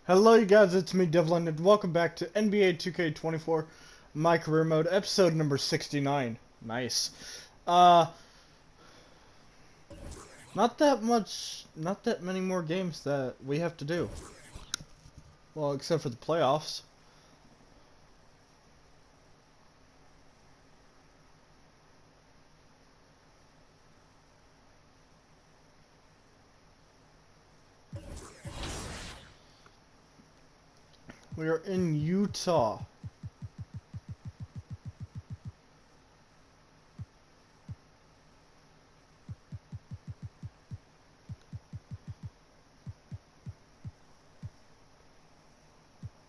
Hello you guys, it's me Devlin and welcome back to NBA 2K24 My Career Mode episode number 69. Nice. Not that many more games that we have to do. Well, except for the playoffs. We are in Utah.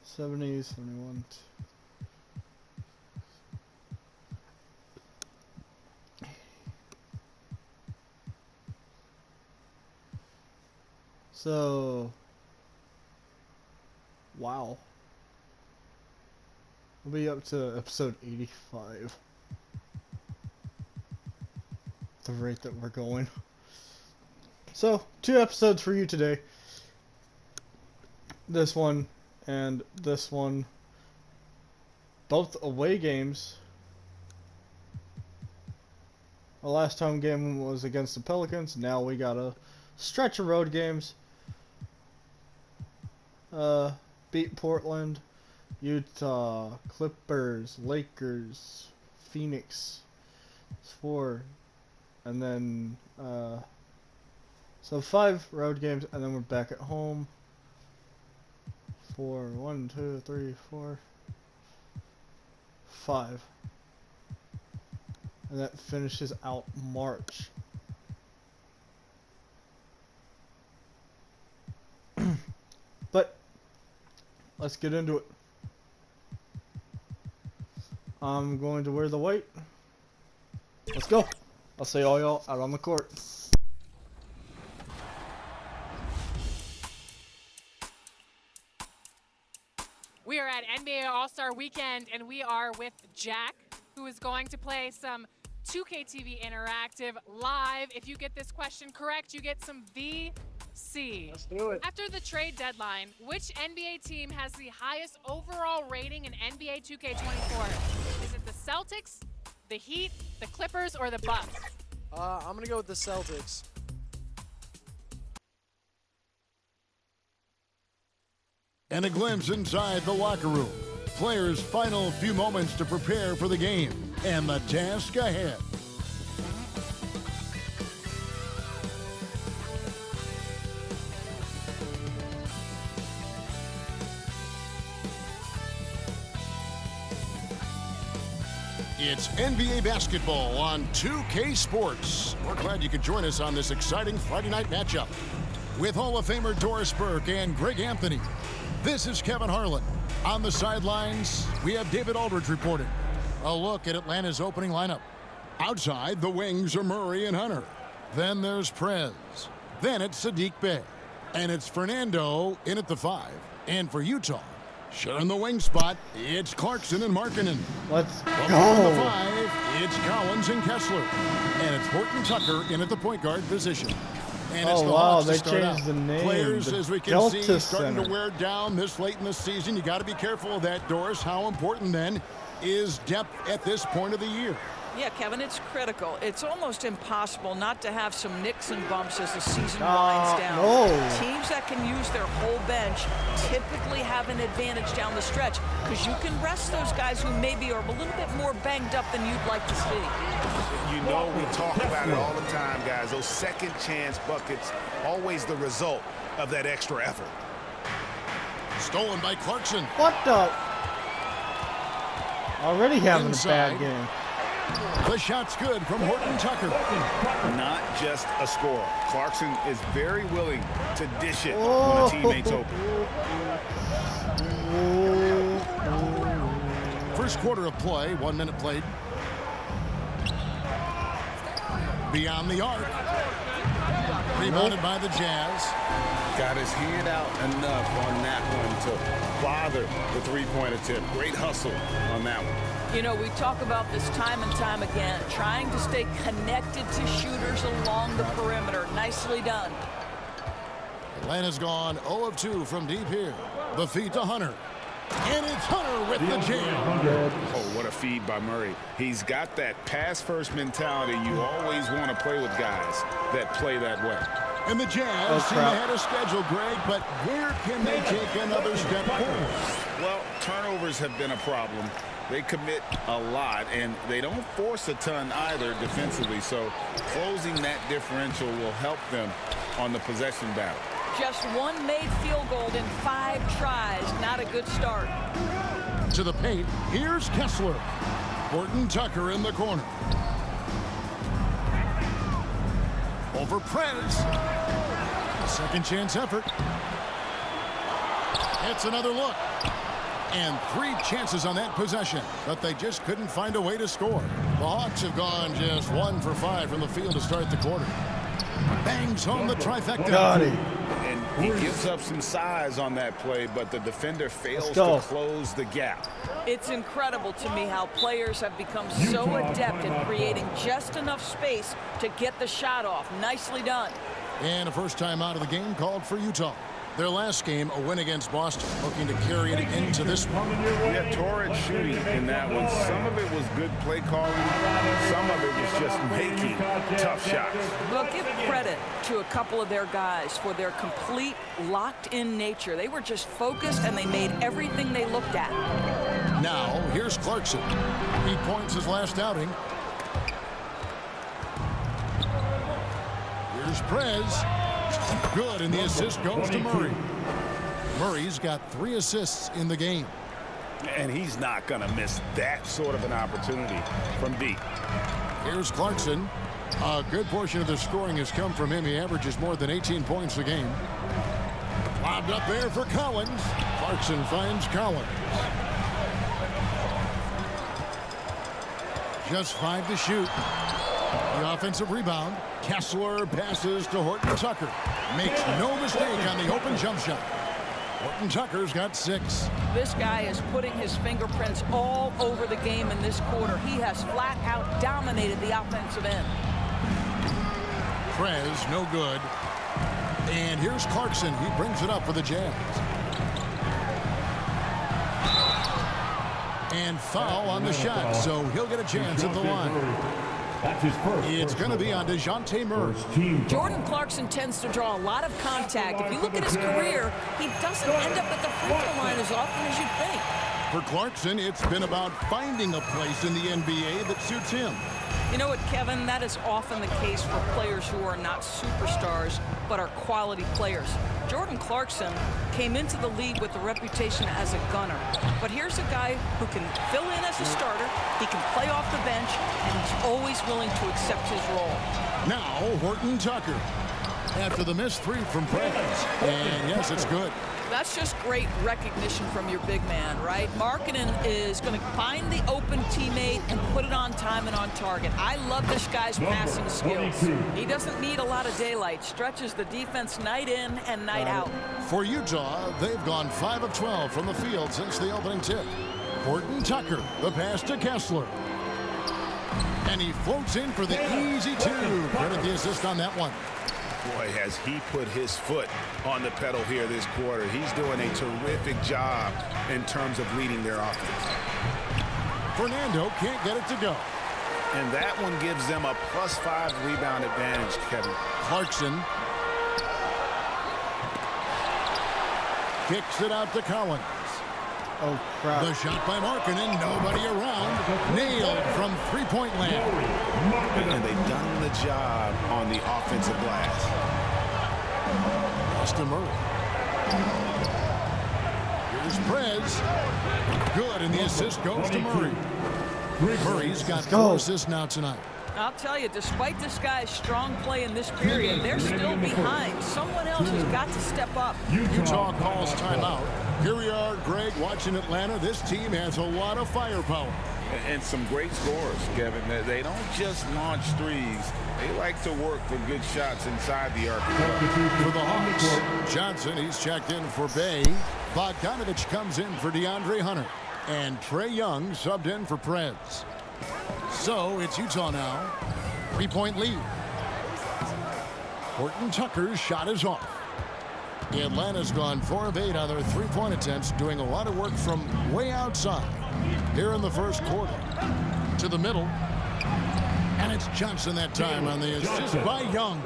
'70s, 71. So, wow. We'll be up to episode 85. The rate that we're going. So, 2 episodes for you today. This one and this one. Both away games. Our last home game was against the Pelicans. Now we got a stretch of road games. Beat Portland, Utah, Clippers, Lakers, Phoenix. It's 4. And then, so 5 road games, and then we're back at home. 4, 1, 2, 3, 4, 5. And that finishes out March. But let's get into it. I'm going to wear the white. Let's go. I'll see all y'all out on the court. We are at NBA All-Star Weekend, and we are with Jack, who is going to play some 2K TV Interactive live. If you get this question correct, you get some VC. Let's do it. After the trade deadline, which NBA team has the highest overall rating in NBA 2K24? Is it the Celtics, the Heat, the Clippers, or the Bucks? I'm going to go with the Celtics. And a glimpse inside the locker room. Players' final few moments to prepare for the game and the task ahead. It's NBA basketball on 2K Sports. We're glad you could join us on this exciting Friday night matchup. With Hall of Famer Doris Burke and Greg Anthony, this is Kevin Harlan. On the sidelines, we have David Aldridge reporting. A look at Atlanta's opening lineup. Outside, the wings are Murray and Hunter. Then there's Prez. Then it's Saddiq Bey. And it's Fernando in at the 5. And for Utah, sharing the wing spot, it's Clarkson and Markkanen. Let's On the go. 5, it's Collins and Kessler. And it's Horton Tucker in at the point guard position. And it's Oh the wow, Hawks to they start changed out. the name. Players, The as we can Delta see, starting Center. to wear down this late in the season. You got to be careful of that, Doris. How important then is depth at this point of the year? Yeah, Kevin, it's critical. It's almost impossible not to have some nicks and bumps as the season Ah, winds down. no. Teams that can use their whole bench typically have an advantage down the stretch because you can rest those guys who maybe are a little bit more banged up than you'd like to see. You know we talk about it all the time, guys. Those second chance buckets, always the result of that extra effort. Stolen by Clarkson. What the? Already having Inside. a bad game. The shot's good from Horton Tucker. Not just a scorer. Clarkson is very willing to dish it Oh. when a teammate's open. First quarter of play, 1 minute played. Beyond the arc. Rebounded by the Jazz. Got his head out enough on that one to bother the three-point attempt. Great hustle on that one. You know, we talk about this time and time again, trying to stay connected to shooters along the perimeter. Nicely done. Atlanta's gone 0 of 2 from deep here. The feed to Hunter. And it's Hunter with the jam. Oh, what a feed by Murray. He's got that pass-first mentality. You always want to play with guys that play that way. And the Jazz seem ahead of schedule, Greg, but where can they take another step forward? Well, turnovers have been a problem. They commit a lot, and they don't force a ton either defensively. So closing that differential will help them on the possession battle. Just one made field goal in 5 tries. Not a good start. To the paint, here's Kessler. Horton Tucker in the corner. Over Prez. Second chance effort. It's another look. And 3 chances on that possession, but they just couldn't find a way to score. The Hawks have gone just 1 for 5 from the field to start the quarter. Bangs home the trifecta. Got it. And he gives up some size on that play, but the defender fails to close the gap. It's incredible to me how players have become so adept at creating just enough space to get the shot off. Nicely done. And a first time out of the game called for Utah. Their last game, a win against Boston, looking to carry it into this one. Yeah, torrid shooting in that one. Some of it was good play calling. Some of it was just making tough shots. Well, give credit to a couple of their guys for their complete locked-in nature. They were just focused, and they made everything they looked at. Now, here's Clarkson. He points his last outing. Here's Prez. Good, and the assist goes to Murray. Murray's got 3 assists in the game. And he's not going to miss that sort of an opportunity from deep. Here's Clarkson. A good portion of the scoring has come from him. He averages more than 18 points a game. Lobbed up there for Collins. Clarkson finds Collins. Just 5 to shoot. The offensive rebound. Kessler passes to Horton Tucker. Makes no mistake on the open jump shot. Horton Tucker's got 6. This guy is putting his fingerprints all over the game in this quarter. He has flat out dominated the offensive end. Prez, no good. And here's Clarkson. He brings it up for the Jazz. And foul on the shot, so he'll get a chance at the line. It's going to be on DeJounte Murray. Jordan Clarkson tends to draw a lot of contact. If you look at his career, he doesn't end up at the free throw line as often as you'd think. For Clarkson, it's been about finding a place in the NBA that suits him. You know what, Kevin? That is often the case for players who are not superstars, but are quality players. Jordan Clarkson came into the league with a reputation as a gunner. But here's a guy who can fill in as a starter, he can play off the bench, and he's always willing to accept his role. Now, Horton Tucker. After the missed 3 from Prez. And yes, it's good. That's just great recognition from your big man, right? Markkanen is going to find the open teammate and put it on time and on target. I love this guy's passing skills. He doesn't need a lot of daylight. Stretches the defense night in and night out. For Utah, they've gone 5 of 12 from the field since the opening tip. Horton Tucker, the pass to Kessler. And he floats in for the easy 2. Credit the assist on that one. Boy, has he put his foot on the pedal here this quarter. He's doing a terrific job in terms of leading their offense. Fernando can't get it to go. And that one gives them a +5 rebound advantage, Kevin. Clarkson kicks it out to Collins. Oh, crap. The shot by Markkanen, nobody around. Nailed from three-point land. And they've done the job on the offensive glass. Pass to Murray. Here's Prez. Good, and the assist goes to Murray. Murray's got 4 assists now tonight. I'll tell you, despite this guy's strong play in this period, they're still behind. Someone else has got to step up. Utah calls timeout. Here we are, Greg, watching Atlanta. This team has a lot of firepower. And some great scores, Kevin. They don't just launch threes. They like to work for good shots inside the arc. For the Hawks, Johnson, he's checked in for Bay. Bogdanovich comes in for DeAndre Hunter. And Trae Young subbed in for Prez. So it's Utah now. 3-point lead. Horton Tucker's shot is off. Atlanta's gone 4 of 8 on their three-point attempts, doing a lot of work from way outside here in the first quarter. To the middle. And it's Johnson that time on the assist by Young.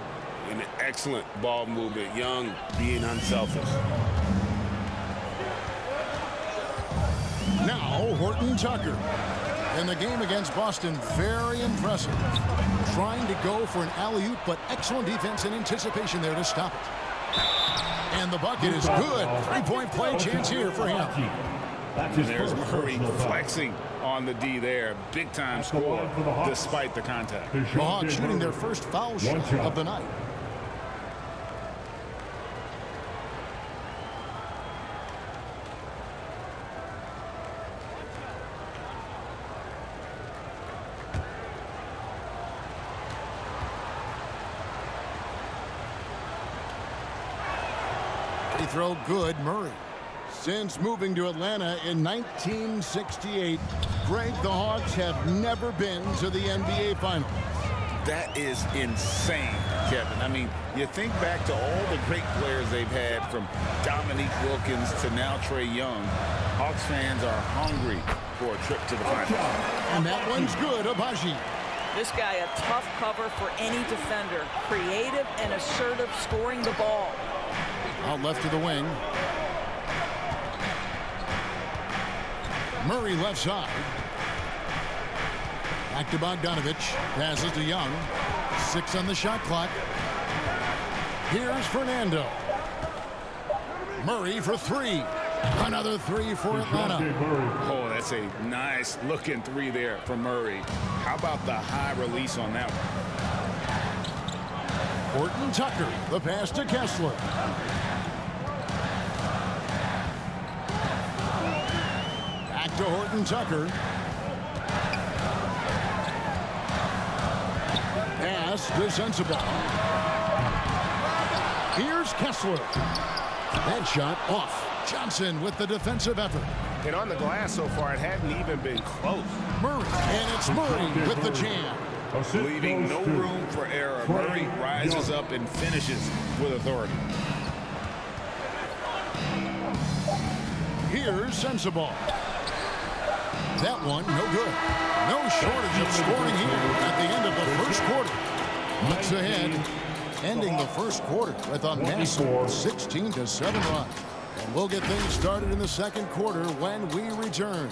An excellent ball movement. Young being unselfish. Now Horton Tucker. In the game against Boston, very impressive. Trying to go for an alley-oop, but excellent defense and anticipation there to stop it. And the bucket is good. Three-point play chance here for him. There's Murray flexing on the D there. Big-time score despite the contact. The Hawks shooting their first foul shot of the night. Free throw good, Murray. Since moving to Atlanta in 1968, Greg, the Hawks have never been to the NBA Finals. That is insane, Kevin. I mean, you think back to all the great players they've had, from Dominique Wilkins to now Trae Young. Hawks fans are hungry for a trip to the finals. And that one's good, Agbaji. This guy a tough cover for any defender. Creative and assertive scoring the ball. Out left to the wing. Murray left side. Back to Bogdanovich. Passes to Young. 6 on the shot clock. Here's Fernando. Murray for 3. Another 3 for Atlanta. Oh, that's a nice looking 3 there from Murray. How about the high release on that one? Horton Tucker. The pass to Kessler. Back to Horton Tucker. Pass to Sensabaugh. Here's Kessler. That shot off. Johnson with the defensive effort. And on the glass so far, it hadn't even been close. Murray, and it's Murray with the jam. Leaving no room for error. Murray rises up and finishes with authority. Here's Sensabaugh. That one, no good. No shortage of scoring here at the end of the first quarter. Looks ahead, ending the first quarter with a massive 16-7 run. And we'll get things started in the second quarter when we return.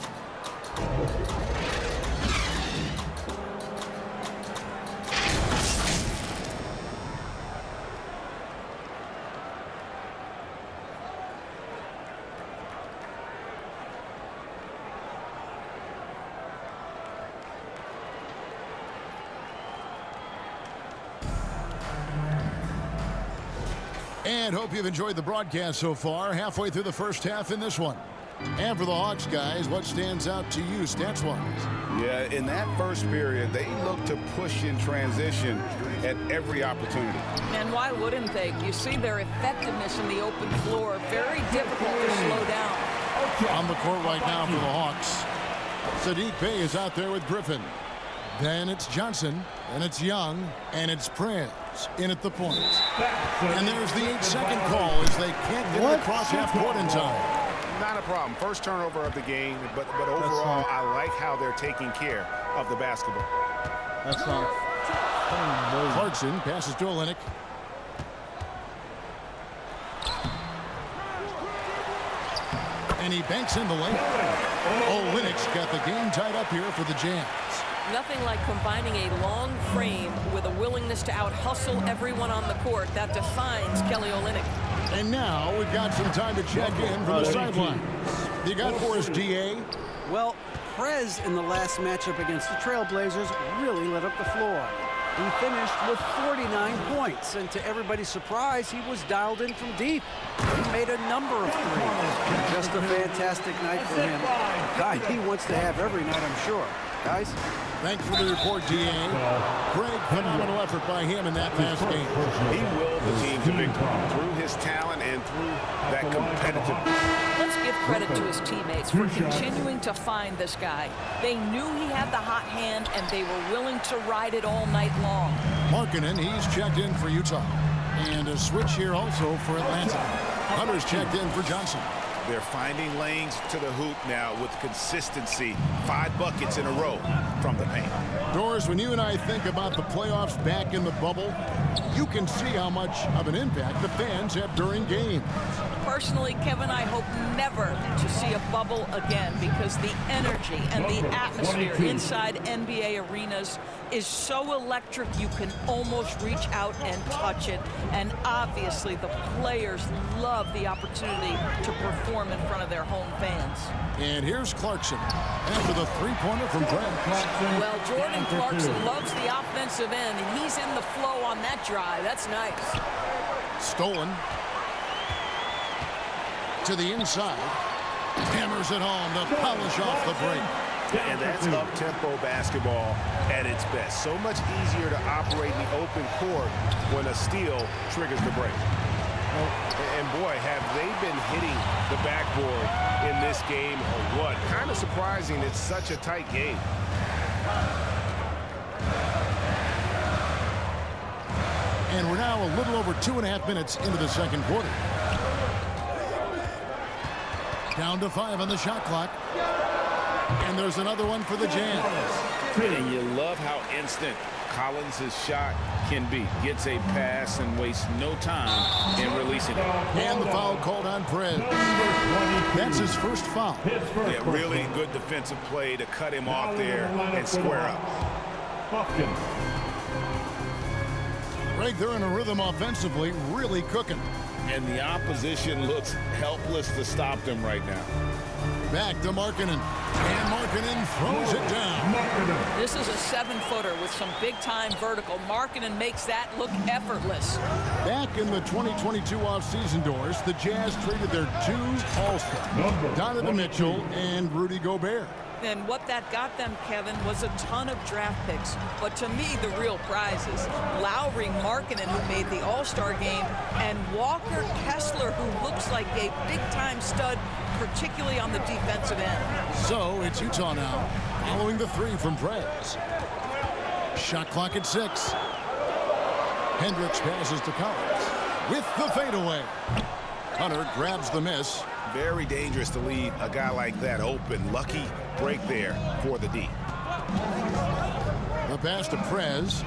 And hope you've enjoyed the broadcast so far. Halfway through the first half in this one. And for the Hawks, guys, what stands out to you stats-wise? Yeah, in that first period, they looked to push in transition at every opportunity. And why wouldn't they? You see their effectiveness in the open floor. Very difficult to slow down. On the court right now for the Hawks. Saddiq Bey is out there with Griffin. Then it's Johnson, and it's Young, and it's Prez in at the point. And there's the 8-second call as they can't get it across half court in time. Not a problem. First turnover of the game, but overall, I like how they're taking care of the basketball. That's not. Clarkson passes to Olynyk. And he banks in the lane. Olynyk's got the game tied up here for the Jazz. Nothing like combining a long frame with a willingness to out-hustle everyone on the court. That defines Kelly Olynyk. And now we've got some time to check in from the sidelines. You got for us, DA? Well, Prez in the last matchup against the Trailblazers really lit up the floor. He finished with 49 points, and to everybody's surprise, he was dialed in from deep. He made a number of threes. Just a fantastic night for him. Guy he wants to have every night, I'm sure. Guys? Thanks for the report, DA. Great phenomenal effort by him in that last game. He willed the team to victory through his talent and through that competitiveness. Let's give credit to his teammates for continuing to find this guy. They knew he had the hot hand, and they were willing to ride it all night long. Markkanen, he's checked in for Utah. And a switch here also for Atlanta. Hunter's checked in for Johnson. They're finding lanes to the hoop now with consistency. 5 buckets in a row from the paint. Doris, when you and I think about the playoffs back in the bubble, you can see how much of an impact the fans have during games. Personally, Kevin, I hope never to see a bubble again because the energy and the atmosphere inside NBA arenas is so electric you can almost reach out and touch it. And obviously the players love the opportunity to perform in front of their home fans. And here's Clarkson after the three-pointer from Grant. Well, Jordan Clarkson loves the offensive end, and he's in the flow on that drive. That's nice. Stolen. To the inside. Hammers it home to polish off the break. And that's up-tempo basketball at its best. So much easier to operate in the open court when a steal triggers the break. And boy, have they been hitting the backboard in this game or what? Kind of surprising it's such a tight game. And we're now a little over 2.5 minutes into the second quarter. Down to 5 on the shot clock. And there's another one for the Jazz. And you love how instant Collins' shot can be. Gets a pass and wastes no time in releasing it. And the foul called on Perez. That's his first foul. Yeah, really good defensive play to cut him off there and square up. Greg, they're in a rhythm offensively, really cooking. And the opposition looks helpless to stop them right now. Back to Markkanen. And Markkanen throws it down. This is a 7-footer with some big-time vertical. Markkanen makes that look effortless. Back in the 2022 offseason, Doors, the Jazz traded their 2 All-Stars, Donovan Mitchell and Rudy Gobert. And what that got them, Kevin, was a ton of draft picks. But to me, the real prize is Lowry Markkanen, who made the All-Star game, and Walker Kessler, who looks like a big-time stud, particularly on the defensive end. So it's Utah now, following the 3 from Prez. Shot clock at 6. Hendricks passes to Collins with the fadeaway. Hunter grabs the miss. Very dangerous to leave a guy like that open. Lucky break there for the D. The pass to Prez.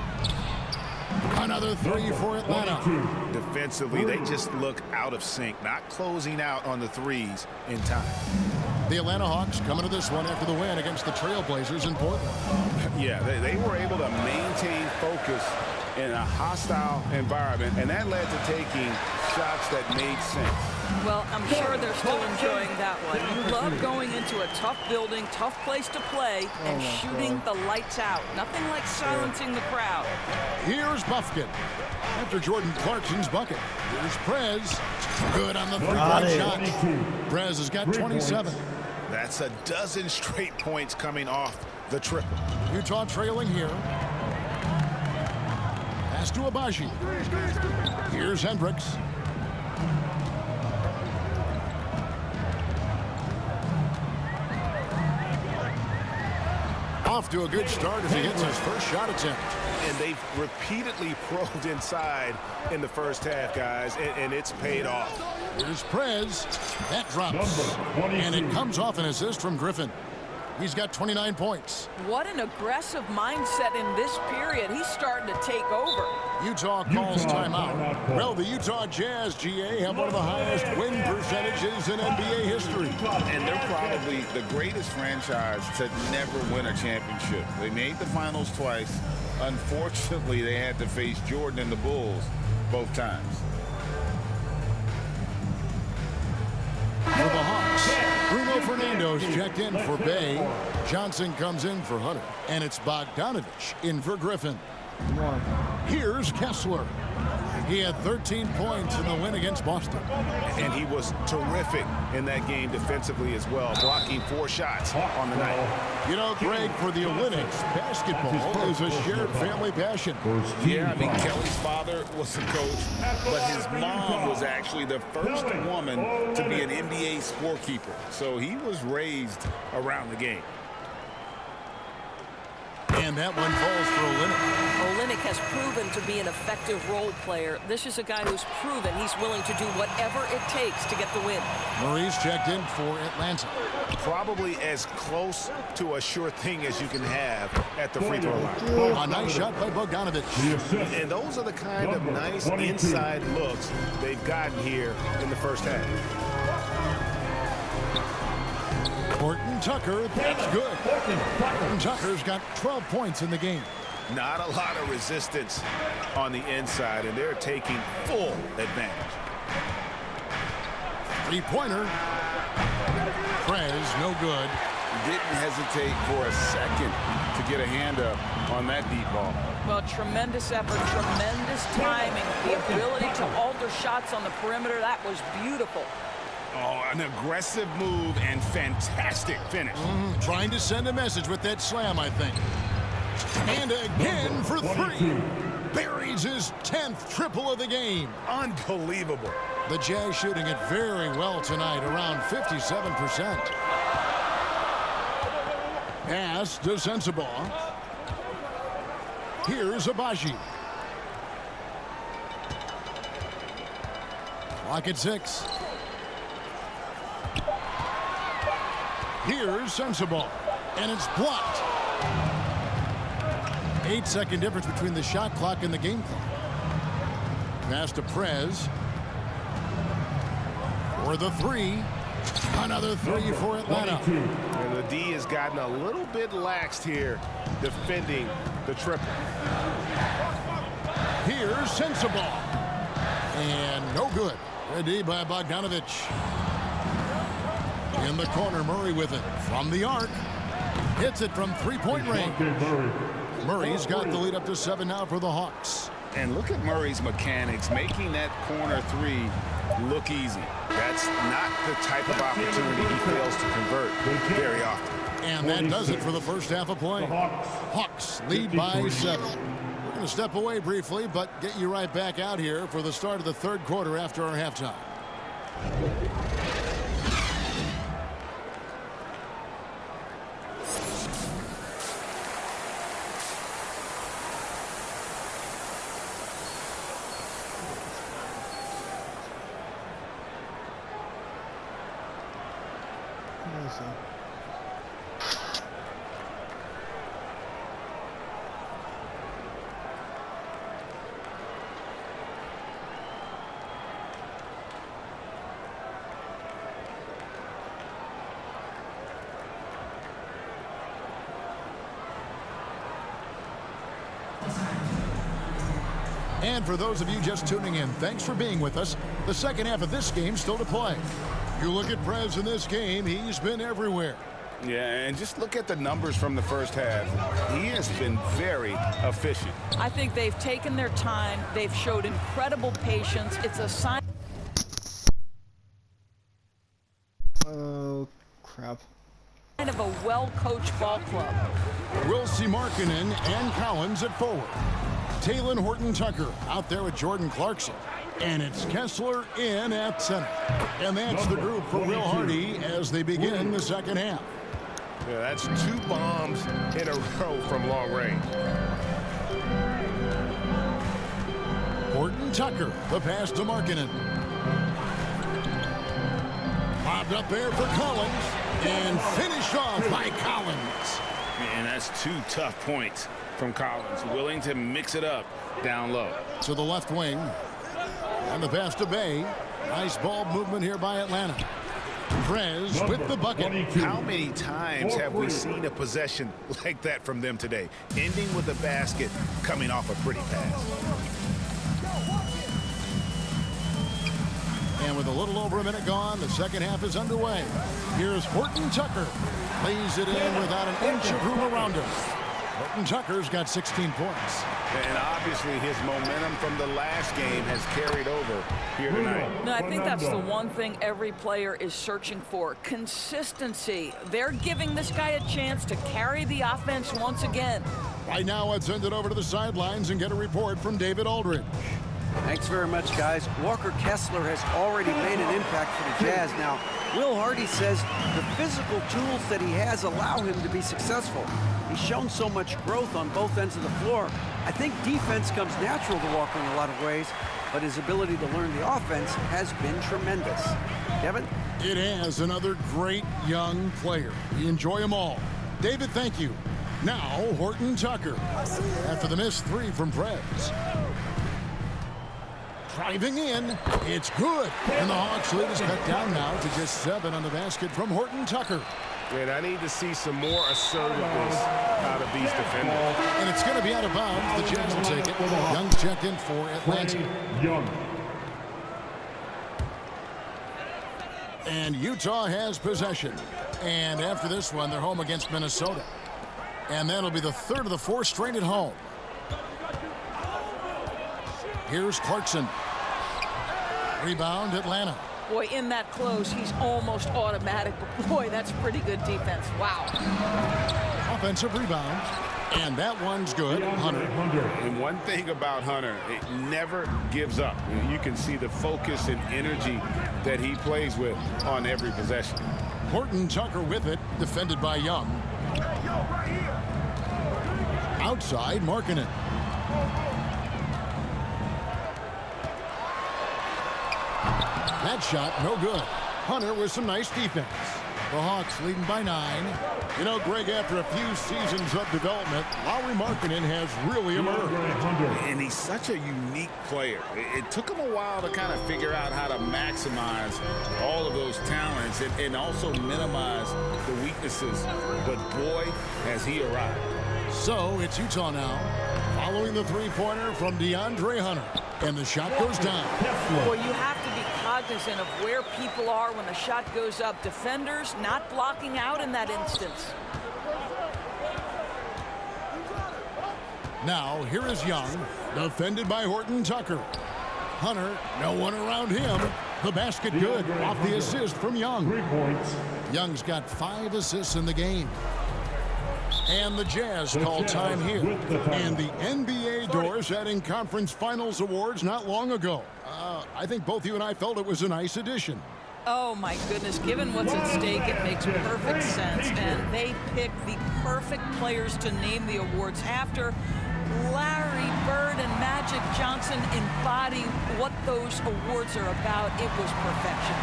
Another 3 for Atlanta. Defensively, they just look out of sync, not closing out on the threes in time. The Atlanta Hawks coming to this one after the win against the Trailblazers in Portland. Yeah, they were able to maintain focus in a hostile environment, and that led to taking shots that made sense. Well, I'm sure they're still enjoying that one. You love going into a tough building, tough place to play, and shooting the lights out. Nothing like silencing the crowd. Here's Bufkin after Jordan Clarkson's bucket. Here's Prez. Good on the three-point shot. Prez has got 27. That's a dozen straight points coming off the triple. Utah trailing here. Pass to Abaji. Here's Hendricks. Off to a good start as he hits his first shot attempt. And they've repeatedly probed inside in the first half, guys, and it's paid off. Here's Prez. That drops. And it comes off an assist from Griffin. He's got 29 points. What an aggressive mindset in this period. He's starting to take over. Utah calls timeout. Well, the Utah Jazz, GA, have one of the highest win percentages in NBA history. And they're probably the greatest franchise to never win a championship. They made the finals twice. Unfortunately, they had to face Jordan and the Bulls both times. For the Hawks, Bruno Fernando's checked in for Bay. Johnson comes in for Hunter. And it's Bogdanovich in for Griffin. Here's Kessler. He had 13 points in the win against Boston. And he was terrific in that game defensively as well, blocking 4 shots on the night. You know, Greg, for the Olympics, basketball is a shared family passion. Yeah, I mean, Kelly's father was a coach, but his mom was actually the first woman to be an NBA scorekeeper. So he was raised around the game. And And that one falls for Olynyk. Olynyk has proven to be an effective role player. This is a guy who's proven he's willing to do whatever it takes to get the win. Murray's checked in for Atlanta. Probably as close to a sure thing as you can have at the free throw line. A nice shot by Bogdanovic. And those are the kind of nice inside looks they've gotten here in the first half. Horton Tucker, that's good. Horton Tucker's got 12 points in the game. Not a lot of resistance on the inside, and they're taking full advantage. Three-pointer. Prez, no good. Didn't hesitate for a second to get a hand up on that deep ball. Well, tremendous effort, tremendous timing, the ability to alter shots on the perimeter. That was beautiful. Oh, an aggressive move and fantastic finish. Trying to send a message with that slam, I think. And again for three. Buries his 10th triple of the game. Unbelievable. The Jazz shooting it very well tonight, around 57%. Pass to Sensabaugh. Here's Agbaji. Clock at 6. Here's Sensabaugh, and it's blocked. 8-second difference between the shot clock and the game clock. Pass to Prez. For the three. Another three for Atlanta. And the D has gotten a little bit laxed here defending the triple. Here's Sensabaugh. And no good. Good D by Bogdanovic. In the corner, Murray with it. From the arc. Hits it from three-point range. Murray's got the lead up to 7 now for the Hawks. And look at Murray's mechanics, making that corner three look easy. That's not the type of opportunity he fails to convert very often. And that does it for the first half of play. Hawks lead by 7. We're going to step away briefly, but get you right back out here for the start of the third quarter after our halftime. And for those of you just tuning in, thanks for being with us. The second half of this game still to play. You look at Prez in this game, he's been everywhere. Yeah, and just look at the numbers from the first half. He has been very efficient. I think they've taken their time. They've showed incredible patience. It's a sign. Oh, crap. Of a well-coached ball club. Wilsey Markkanen and Collins at forward. Talen Horton-Tucker out there with Jordan Clarkson. And it's Kessler in at center. And that's the group for Will Hardy as they begin the second half. Yeah, that's 2 bombs in a row from long range. Horton-Tucker, the pass to Markkanen. Bobbed up there for Collins. And finished off by Collins. And that's 2 tough points from Collins, willing to mix it up down low. To the left wing. And the pass to Bay. Nice ball movement here by Atlanta. Prez with the bucket. How many times have we seen a possession like that from them today? Ending with a basket, coming off a pretty pass. And with a little over a minute gone, the second half is underway. Here's Horton-Tucker. Lays it in without an inch of room around him. Horton-Tucker's got 16 points. And obviously his momentum from the last game has carried over here tonight. No, I think that's the one thing every player is searching for. Consistency. They're giving this guy a chance to carry the offense once again. Right now, let's send it over to the sidelines and get a report from David Aldridge. Thanks very much, guys. Walker Kessler has already made an impact for the Jazz. Now, Will Hardy says the physical tools that he has allow him to be successful. He's shown so much growth on both ends of the floor. I think defense comes natural to Walker in a lot of ways, but his ability to learn the offense has been tremendous. Kevin? It has another great young player. We enjoy them all. David, thank you. Now, Horton Tucker. After the missed three from Prez. Driving in, it's good. And the Hawks lead is cut down now to just 7 on the basket from Horton Tucker. And I need to see some more assertiveness out of these defenders. And it's going to be out of bounds. The Jazz will take it. Young's checked in for Atlanta. Young. And Utah has possession. And after this one, they're home against Minnesota. And that'll be the third of the 4 straight at home. Here's Clarkson. Rebound, Atlanta. Boy, in that close, he's almost automatic. But boy, that's pretty good defense. Wow. Offensive rebound. And that one's good. Hunter. And one thing about Hunter, it never gives up. You can see the focus and energy that he plays with on every possession. Horton Tucker with it, defended by Young. Outside, Markkanen. That shot, no good. Hunter with some nice defense. The Hawks leading by 9. You know, Greg, after a few seasons of development, Lauri Markkanen has really emerged. And he's such a unique player. It took him a while to kind of figure out how to maximize all of those talents and also minimize the weaknesses. But boy, has he arrived. So it's Utah now, following the three-pointer from DeAndre Hunter. And the shot goes down. Well, you have to be cognizant of where people are when the shot goes up. Defenders not blocking out in that instance. Now, here is Young, defended by Horton Tucker. Hunter, no one around him. The basket good off the assist from Young. 3 points. Young's got 5 assists in the game. And the Jazz call time here. And the NBA doors adding conference finals awards not long ago. I think both you and I felt it was a nice addition. Oh, my goodness. Given what's at stake, it makes perfect sense. And they picked the perfect players to name the awards after. Larry Bird and Magic Johnson embody what those awards are about. It was perfection.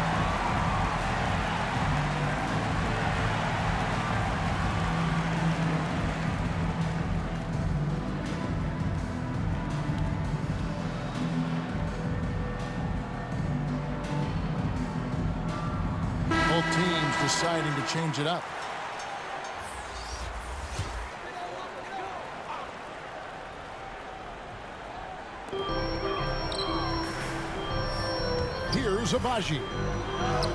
Both teams deciding to change it up. Here's Agbaji.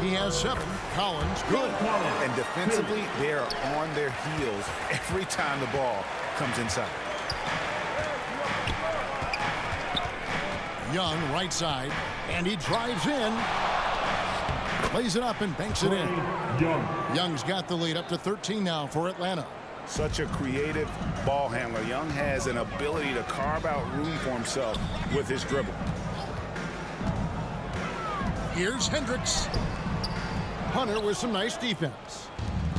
He has 7. Collins, good. And defensively, they are on their heels every time the ball comes inside. Young, right side, and he drives in. Plays it up and banks it in. Young's got the lead up to 13 now for Atlanta. Such a creative ball handler. Young has an ability to carve out room for himself with his dribble. Here's Hendricks. Hunter with some nice defense.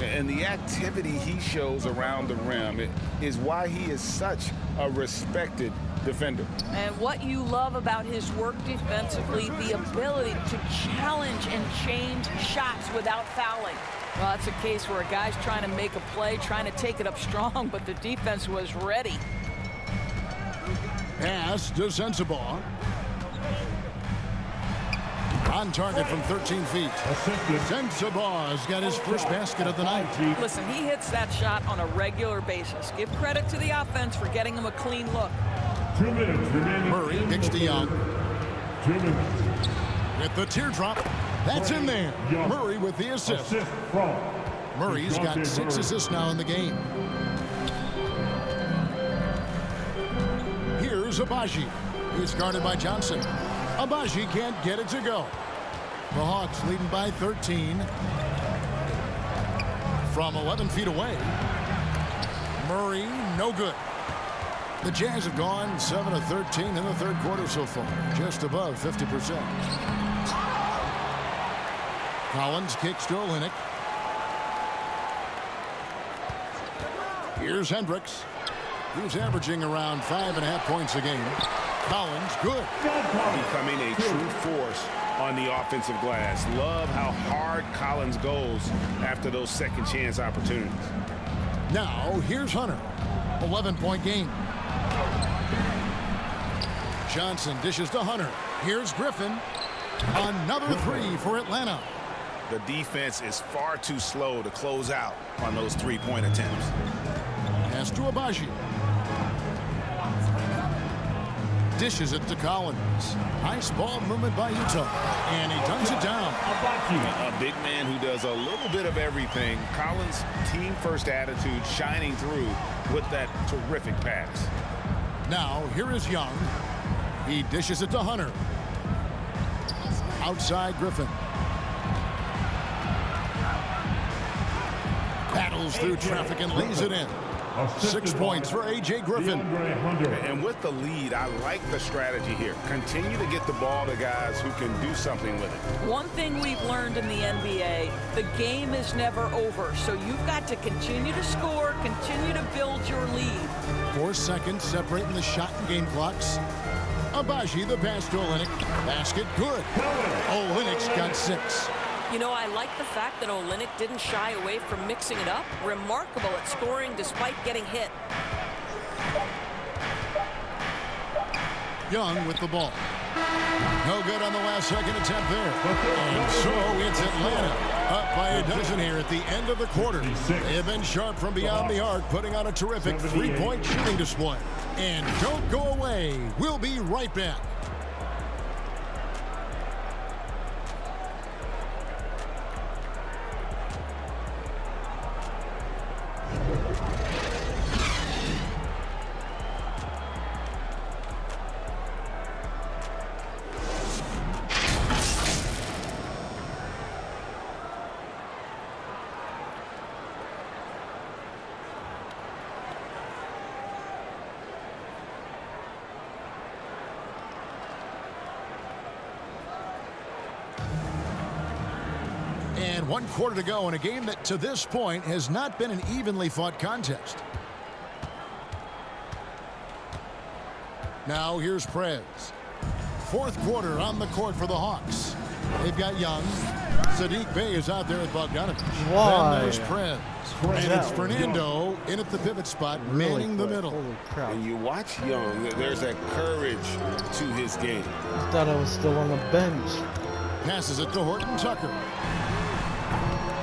And the activity he shows around the rim is why he is such a respected defender. And what you love about his work defensively, the ability to challenge and change shots without fouling. Well, that's a case where a guy's trying to make a play, trying to take it up strong, but the defense was ready. Pass to Sensabaugh. On target from 13 feet. Sensabaugh's got his first basket of the night. Listen, he hits that shot on a regular basis. Give credit to the offense for getting him a clean look. 2 minutes remaining. Murray kicks to Young. 2 minutes. With the teardrop, that's in there. Murray with the assist. Murray's got 6 assists now in the game. Here's Agbaji. He's guarded by Johnson. Agbaji can't get it to go. The Hawks leading by 13 from 11 feet away. Murray, no good. The Jazz have gone 7 of 13 in the third quarter so far, just above 50%. Collins kicks to Olynyk. Here's Hendricks, who's averaging around 5.5 points a game. Collins, good. Becoming a true force on the offensive glass. Love how hard Collins goes after those second chance opportunities. Now, here's Hunter. 11-point game. Johnson dishes to Hunter. Here's Griffin. Another three for Atlanta. The defense is far too slow to close out on those three-point attempts. Pass to Agbaji. Dishes it to Collins. Nice ball movement by Utah. And he dunks it down. A big man who does a little bit of everything. Collins' team-first attitude shining through with that terrific pass. Now, here is Young. He dishes it to Hunter. Outside Griffin. Battles through traffic and lays it in. 6 points for A.J. Griffin. And with the lead, I like the strategy here. Continue to get the ball to guys who can do something with it. One thing we've learned in the NBA, the game is never over. So you've got to continue to score, continue to build your lead. 4 seconds separating the shot and game clocks. Agbaji, the pass to Olynyk. Basket, good. Olynyk's got 6. You know, I like the fact that Olynyk didn't shy away from mixing it up. Remarkable at scoring despite getting hit. Young with the ball. No good on the last second attempt there. And so it's Atlanta up by a dozen here at the end of the quarter. They have been sharp from beyond the arc, putting on a terrific three-point shooting display. And don't go away. We'll be right back. And 1 quarter to go in a game that to this point has not been an evenly fought contest. Now here's Prez. 4th quarter on the court for the Hawks. They've got Young. Saddiq Bey is out there with Bogdanovich. Why? Then there's Prez. And it's Fernando in at the pivot spot, manning the middle. Holy crap. When you watch Young, there's that courage to his game. I thought I was still on the bench. Passes it to Horton Tucker.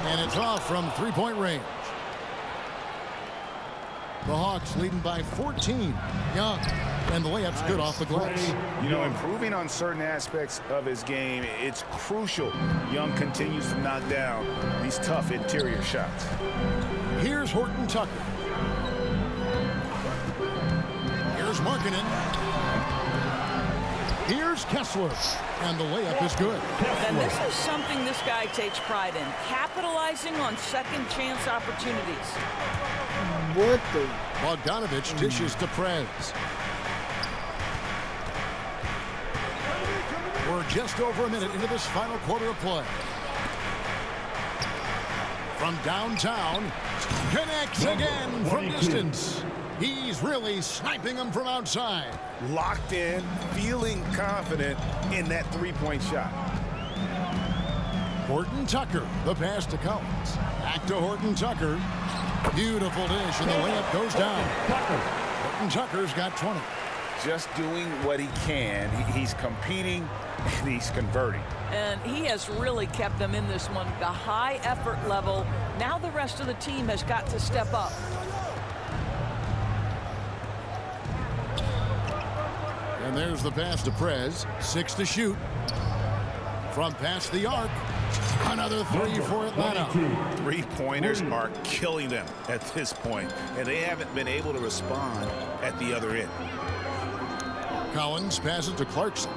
And it's off from three-point range. The Hawks leading by 14. Young. And the layup's good off the glass. You know, improving on certain aspects of his game, it's crucial. Young continues to knock down these tough interior shots. Here's Horton Tucker. Here's Markkanen. Here's Kessler. And the layup is good. And this is something this guy takes pride in, capitalizing on second chance opportunities. What the? Bogdanovich dishes to Prez. We're just over a minute into this final quarter of play. From downtown, connects again from distance. He's really sniping them from outside. Locked in, feeling confident in that three-point shot. Horton Tucker, the pass to Collins. Back to Horton Tucker. Beautiful dish, and the layup goes down. Horton Tucker's got 20. Just doing what he can. He's competing, and he's converting. And he has really kept them in this one. The high effort level. Now the rest of the team has got to step up. And there's the pass to Prez. 6 to shoot. From past the arc. Another three for Atlanta. Three-pointers are killing them at this point, and they haven't been able to respond at the other end. Collins passes to Clarkson.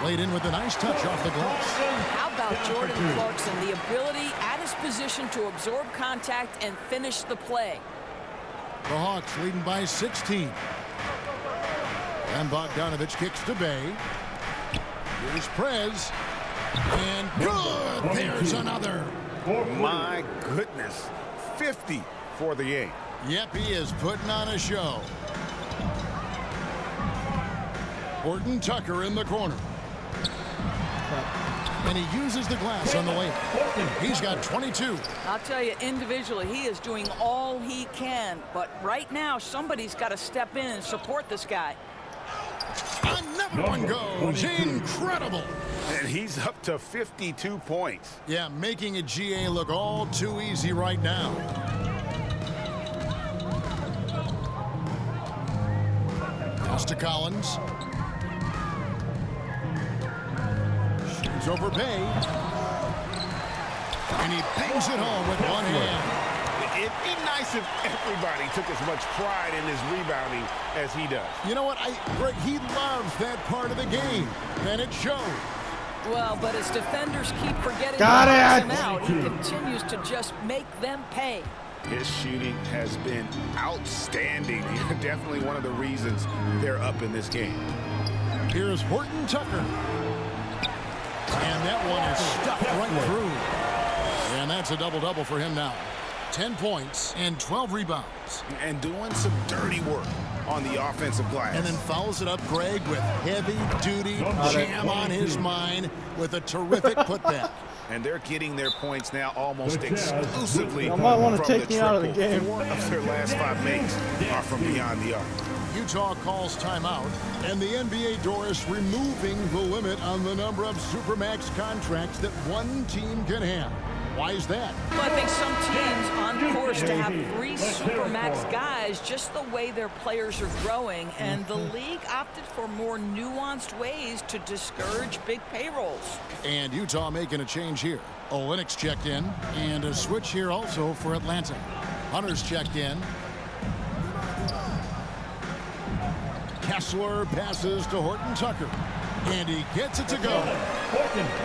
Laid in with a nice touch off the glass. How about Jordan Clarkson? The ability at his position to absorb contact and finish the play. The Hawks leading by 16. And Bogdanovich kicks to Bay. Here's Prez. And good! There's another. My goodness. 50 for the game. Yep, he is putting on a show. Horton Tucker in the corner. And he uses the glass on the way. He's got 22. I'll tell you, individually, he is doing all he can. But right now, somebody's got to step in and support this guy. Another one goes. Incredible. And he's up to 52 points. Yeah, making a GA look all too easy right now. Pass to Collins. Shoots over Bay. And he bangs it home with one hand. It'd be nice if everybody took as much pride in his rebounding as he does. You know what? Greg, he loves that part of the game, and it shows. Well, but as defenders keep forgetting Got to box it. him out, he continues to just make them pay. His shooting has been outstanding. Definitely one of the reasons they're up in this game. Here's Horton Tucker. And that one is stuck right through. And that's a double-double for him now. 10 points and 12 rebounds. And doing some dirty work on the offensive glass. And then follows it up, Greg, with heavy-duty jam on his mind with a terrific putback. And they're getting their points now almost exclusively I might want to from take the me out of the triple. game. 4 of their last 5 makes are from beyond the arc. Utah calls timeout, and the NBA Doris removing the limit on the number of Supermax contracts that one team can have. Why is that? Well, I think some teams on course to have 3 Supermax guys just the way their players are growing, and the league opted for more nuanced ways to discourage big payrolls. And Utah making a change here. Olynyk's checked in, and a switch here also for Atlanta. Hunter's checked in. Kessler passes to Horton Tucker, and he gets it to go.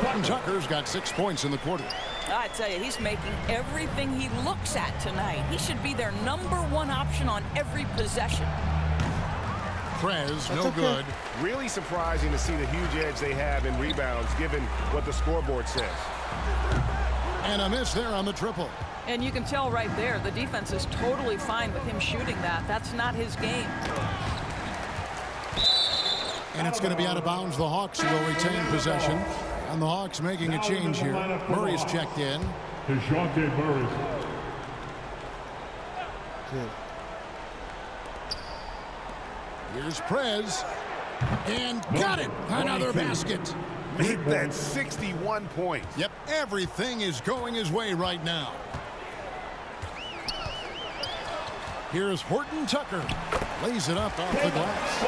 Horton Tucker's got 6 points in the quarter. I tell you, he's making everything he looks at tonight. He should be their #1 option on every possession. Prez, no good. Really surprising to see the huge edge they have in rebounds given what the scoreboard says. And a miss there on the triple. And you can tell right there, the defense is totally fine with him shooting that. That's not his game. And it's going to be out of bounds. The Hawks will retain possession. And the Hawks making a change here. Murray's checked in. DeJounte Murray. Here's Prez. And got it. Another basket. Make that 61 points. Yep, everything is going his way right now. Here's Horton Tucker. Lays it up off the glass.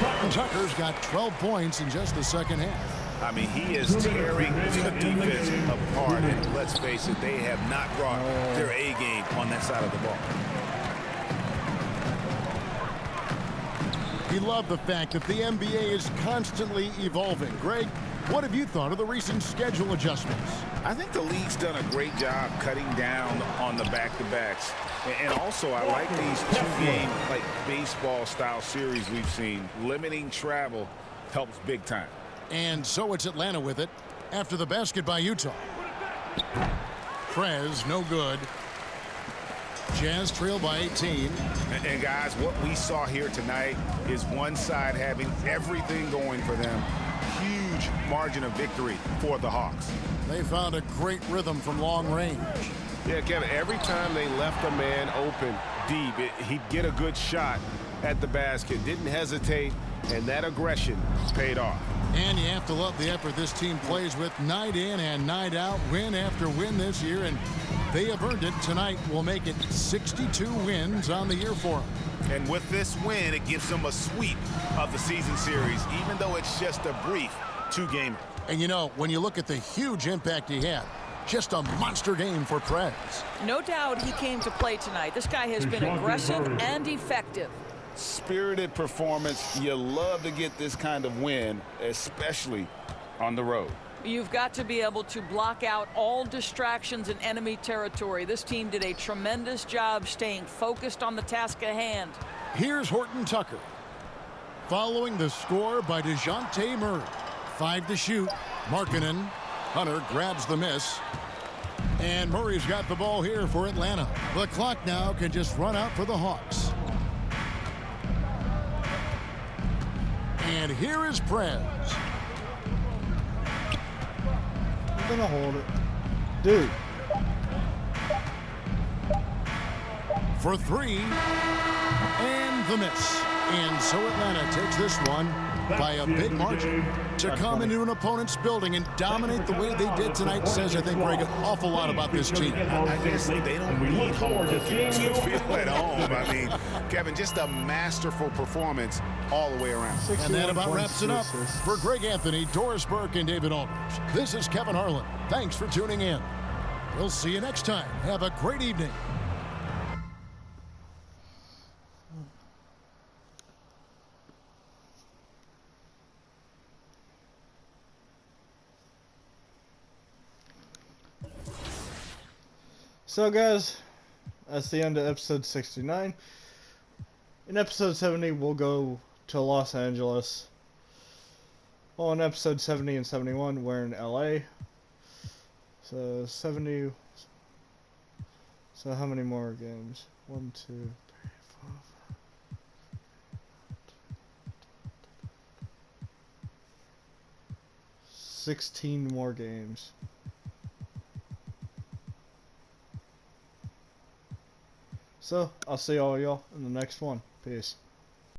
Horton Tucker's got 12 points in just the second half. I mean, he is tearing the defense apart. And let's face it, they have not brought their A game on that side of the ball. He loved the fact that the NBA is constantly evolving. Greg, what have you thought of the recent schedule adjustments? I think the league's done a great job cutting down on the back-to-backs. And also, I like these 2-game, like baseball-style series we've seen. Limiting travel helps big time. And so it's Atlanta with it after the basket by Utah. Prez, no good. Jazz trail by 18. And guys, what we saw here tonight is one side having everything going for them. Huge margin of victory for the Hawks. They found a great rhythm from long range. Yeah, Kevin, every time they left a man open deep, he'd get a good shot at the basket. Didn't hesitate, and that aggression paid off. And you have to love the effort this team plays with night in and night out, win after win this year, and they have earned it. Tonight will make it 62 wins on the year for them. And with this win, it gives them a sweep of the season series, even though it's just a brief 2-gamer. And you know, when you look at the huge impact he had, just a monster game for Prez. No doubt he came to play tonight. This guy has been aggressive and effective. spirited performance. You love to get this kind of win, especially on the road. You've got to be able to block out all distractions in enemy territory. This team did a tremendous job staying focused on the task at hand. Here's Horton Tucker. Following the score by DeJounte Murray. 5 to shoot. Markkanen. Hunter grabs the miss. And Murray's got the ball here for Atlanta. The clock now can just run out for the Hawks. And here is Prez. I'm gonna hold it. Dude. For 3. And the miss. And so Atlanta takes this one by a big margin. To come into an opponent's building and dominate the way they did tonight says, I think, Greg, an awful lot about this team. I guess they don't need home cooking to feel at home. I mean, Kevin, just a masterful performance all the way around. And that about wraps it up. For Greg Anthony, Doris Burke, and David Aldridge, this is Kevin Harlan. Thanks for tuning in. We'll see you next time. Have a great evening. So guys, that's the end of episode 69. In episode 70, we'll go to Los Angeles. Well, in episode 70 and 71, we're in LA. So 70. So how many more games? 1, 2, 3, 4, 5. 16 more games. So, I'll see all y'all in the next one. Peace.